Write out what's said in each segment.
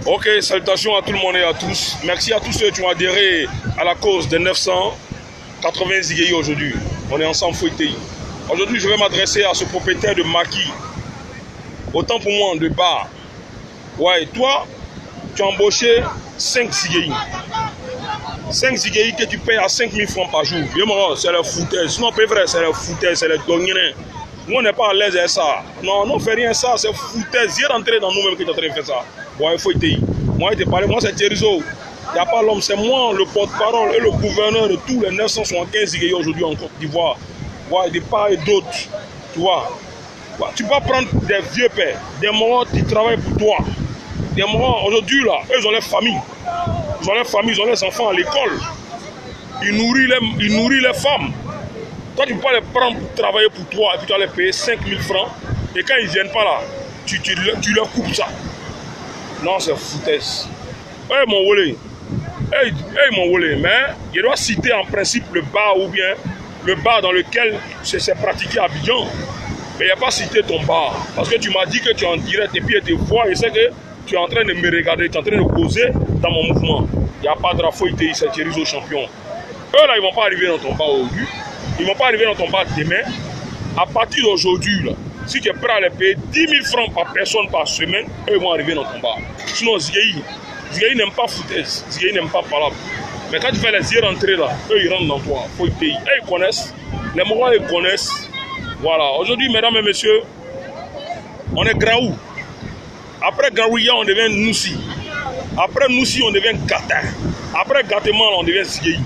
Ok, salutations à tout le monde et à tous. Merci à tous ceux qui ont adhéré à la cause des 980 Zigueyi aujourd'hui. On est ensemble, Fouetei. Aujourd'hui, je vais m'adresser à ce propriétaire de maquis. Autant pour moi, de bar. Ouais, toi, tu as embauché 5 Zigueyi. 5 Zigueyi que tu payes à 5 000 francs par jour. C'est le foutaise. Sinon, c'est vrai, c'est le foutaise, c'est le dongné. Nous, on n'est pas à l'aise avec ça. Non, on ne fait rien ça, c'est foutaise. J'ai rentré dans nous-mêmes qui est en train de faire ça. Ouais, il faut être. Moi, je te parle, moi, c'est Thierryzo. Il n'y a pas l'homme, c'est moi, le porte-parole et le gouverneur de tous les 975 Zigueyi aujourd'hui en Côte d'Ivoire. Ouais, de part et d'autre. Tu vois. Ouais, tu peux prendre des vieux pères, des morts qui travaillent pour toi. Des morts, aujourd'hui, là, eux, ils ont les familles. Ils ont les familles, ils ont les enfants à l'école. Ils nourrissent les femmes. Toi, tu peux pas les prendre pour travailler pour toi et puis tu vas les payer 5 000 francs. Et quand ils ne viennent pas là, tu leur coupes ça. Non, c'est foutaise. Hey, mon wolé. Hey, mon wolé. Mais je dois citer en principe le bar ou bien le bar dans lequel c'est pratiqué à Abidjan. Mais il n'y a pas cité ton bar. Parce que tu m'as dit que tu es en direct et puis je te vois et c'est que tu es en train de me regarder, tu es en train de causer dans mon mouvement. Il n'y a pas de Fouetei, c'est Thierryzo champion. Eux là, ils ne vont pas arriver dans ton bar aujourd'hui. Ils ne vont pas arriver dans ton bar demain. À partir d'aujourd'hui, là, si tu es prêt à les payer 10 000 francs par personne par semaine, eux ils vont arriver dans ton bar. Sinon, Zigueyi n'aime pas foutaise, Zigueyi n'aime pas parler. Mais quand tu fais les yeux rentrer là, eux ils rentrent dans toi. Fouetei. Ils connaissent, les Morois ils connaissent. Voilà. Aujourd'hui, mesdames et messieurs, on est Graou. Après Gaouia, on devient Noussi. Après Noussi, on devient Gata. Après Gateman, on devient Zigueyi.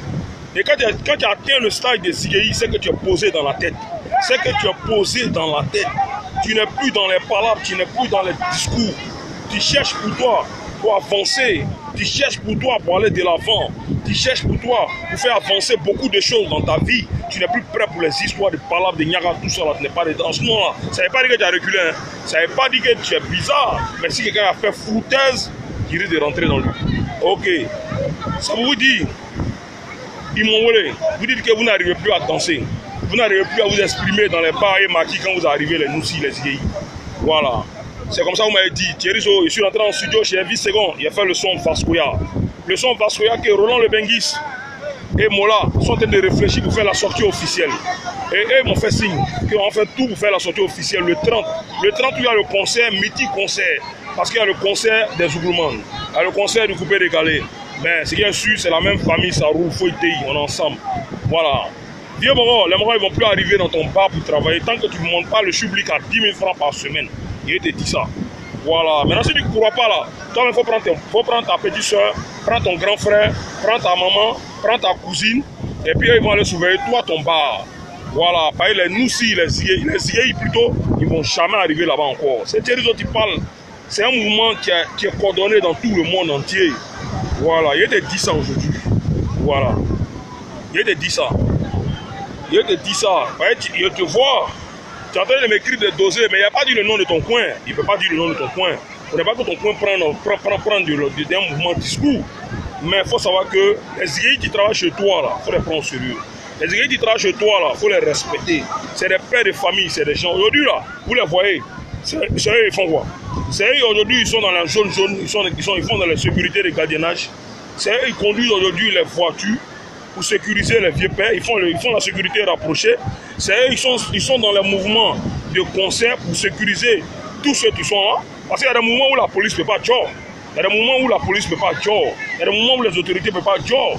Et quand tu atteins le stade de Zigueyi, c'est que tu es posé dans la tête. C'est que tu es posé dans la tête. Tu n'es plus dans les palabres, tu n'es plus dans les discours. Tu cherches pour toi, pour avancer. Tu cherches pour toi, pour aller de l'avant. Tu cherches pour toi, pour faire avancer beaucoup de choses dans ta vie. Tu n'es plus prêt pour les histoires de palabres, de Niaga, tout ça là. Tu n'es pas dedans. En ce moment-là, ça ne veut pas dire que tu as reculé. Hein. Ça ne veut pas dire que tu es bizarre. Mais si quelqu'un a fait foutaise, il risque de rentrer dans lui. Ok. Ça vous dit, ils m'ont volé. Vous dites que vous n'arrivez plus à danser. Vous n'arrivez plus à vous exprimer dans les bars et maquis quand vous arrivez, les Noussi, les Zigueyi. Voilà. C'est comme ça que vous m'avez dit. Thierryzo, je suis rentré en studio chez Elvis Second. Il a fait le son Vascoya. Le son Vascoya que Roland Le Benguis et Mola sont en train de réfléchir pour faire la sortie officielle. Et eux m'ont fait signe qu'on fait tout pour faire la sortie officielle le 30. Le 30, il y a le concert, mythique concert. Parce qu'il y a le concert des Zouglouman. Il y a le concert du coupé décalé. Mais ce qui est sûr, c'est la même famille, ça roule, Fouetei, on est ensemble. Voilà. Vieux Moro, les Moro, ils ne vont plus arriver dans ton bar pour travailler tant que tu ne montes pas le chublique à 10 000 francs par semaine. Il te dit ça. Voilà. Maintenant, si tu ne crois pas là, toi, il faut prendre ta petite soeur, prendre ton grand frère, prendre ta maman, prendre ta cousine, et puis ils vont aller surveiller toi, ton bar. Voilà. Par exemple, les Noussi, les Zigueyi plutôt, ils ne vont jamais arriver là-bas encore. C'est Thierryzo qui parle. C'est un mouvement qui est coordonné dans tout le monde entier. Voilà, il te dit ça aujourd'hui. Voilà. Il te dit ça. Il te dit ça. Il te voit. Tu es en train de m'écrire des dossiers, mais il n'a pas dit le nom de ton coin. Il ne peut pas dire le nom de ton coin. Il ne faut pas que ton coin prenne d'un mouvement de discours. Mais il faut savoir que les Zigueyi qui travaillent chez toi, là, il faut les prendre au sérieux. Les Zigueyi qui travaillent chez toi, là, il faut les respecter. C'est des pères de famille, c'est des gens. Aujourd'hui, là, vous les voyez. C'est eux, ils font quoi? C'est eux, aujourd'hui, ils sont dans la zone, ils font dans la sécurité de gardiennage. C'est eux, ils conduisent aujourd'hui les voitures pour sécuriser les vieux pères. Ils font la sécurité rapprochée. C'est eux, ils sont dans les mouvements de concert pour sécuriser tous ceux qui sont là. Parce qu'il y a des moments où la police ne peut pas job. Il y a des moments où la police ne peut pas job. Il y a des moments où les autorités ne peuvent pas job.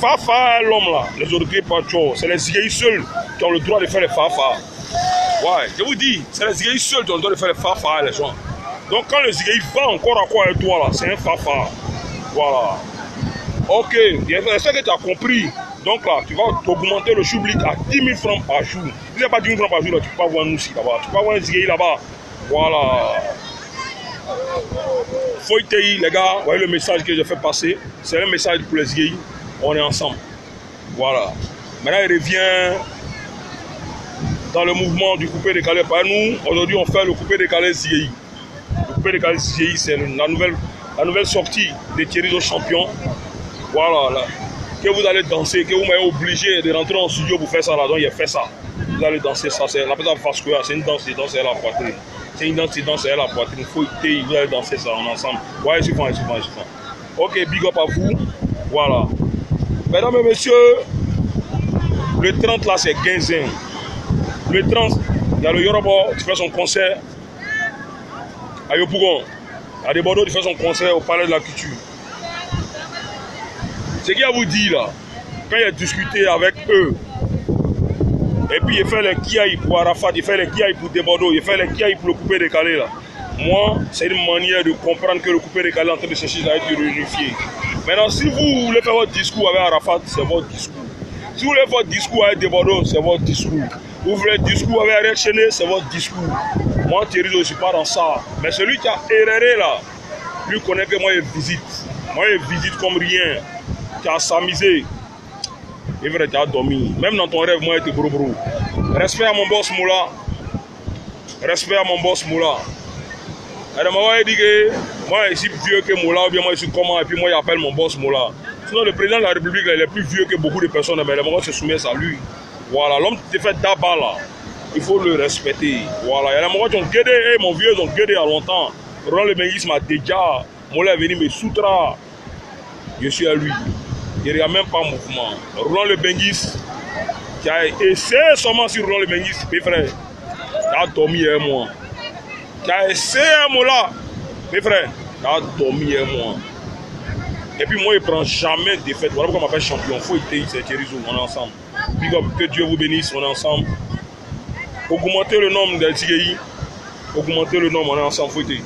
Fafa, l'homme là, les autorités ne peuvent pas job. C'est les Zigueyi seuls qui ont le droit de faire les fafa. Ouais, je vous dis, c'est les Zigueyi seuls qui ont le droit de faire les fafa, les gens. Donc quand le Zigueyi va encore à quoi avec toi là, c'est un fafa. Voilà. Ok, c'est que tu as compris. Donc là, tu vas augmenter le choublik à 10 000 francs par jour. Si tu n'as pas 10 000 francs par jour, là, tu peux pas voir Noussi là-bas. Tu peux pas voir un Zigueyi là-bas. Voilà. Fouetei, les gars, vous voyez le message que j'ai fait passer. C'est un message pour les Zigueyi. On est ensemble. Voilà. Maintenant, il revient dans le mouvement du coupé décalé. Par nous, aujourd'hui, on fait le coupé décalé Zigueyi. Le coupé décalé Zigueyi, c'est la nouvelle sortie de Thierryzo champion. Voilà, là. Que vous allez danser, que vous m'avez obligé de rentrer en studio pour faire ça là. Donc, il a fait ça. Vous allez danser ça. C'est la personne Vascoya, c'est une danse, c'est la poitrine. C'est une danse, c'est la poitrine. Il faut il va danser ça ensemble. Ouais, je suis fan. Ok, big up à vous. Voilà. Mesdames et messieurs, le 30 là, c'est Guinzin. Le 30, il y a le Yoruba qui fait son concert à Yopougon. À des Bordeaux, qui fait son concert au Palais de la Culture. Ce qu'il y a à vous dire là, quand il a discuté avec eux, et puis il fait les kiaï pour Arafat, il fait les kiaï pour des Bordeaux, il fait les kiaï pour le coupé décalé là. Moi, c'est une manière de comprendre que le coupé décalé est en train de chercher à être réunifié. Maintenant, si vous voulez faire votre discours avec Arafat, c'est votre discours. Si vous voulez faire votre discours avec des Bordeaux, c'est votre discours. Vous voulez le discours avec Ariel Chené, c'est votre discours. Moi, Thierry, je ne suis pas dans ça. Mais celui qui a erré là, lui connaît que moi, il visite. Moi, il visite comme rien. Tu as s'amusé. Et vrai, tu as dormi. Même dans ton rêve, moi, tu es bro. Respect à mon boss Moula. Respect à mon boss Moula. Et moi, il dit que moi, je suis vieux que Moula, ou bien moi, je suis comment, et puis moi, il appelle mon boss Moula. Sinon, le président de la République, là, il est plus vieux que beaucoup de personnes, mais les gens se soumettent à lui. Voilà, l'homme qui te fait d'abord là, il faut le respecter. Voilà, il y a des gens qui ont guédé, mon vieux, ils ont guédé il y a longtemps. Roland Le Benguis m'a déjà, Moula est venu me soutra. Je suis à lui. Il n'y a même pas mouvement. Roland Le Benguis, qui a essayé seulement sur Roland Le Benguis, mes frères, il a dormi un mois. Qui a essayé un mot là, mes frères, il a dormi un mois. Et puis moi, il ne prend jamais de défaite. Voilà pourquoi on m'appelle champion. Il faut être c'est Thierry Zou, on est ensemble. Big up, que Dieu vous bénisse, on est ensemble. Augmenter le nombre des TGI, augmenter le nombre, on est ensemble, faut être.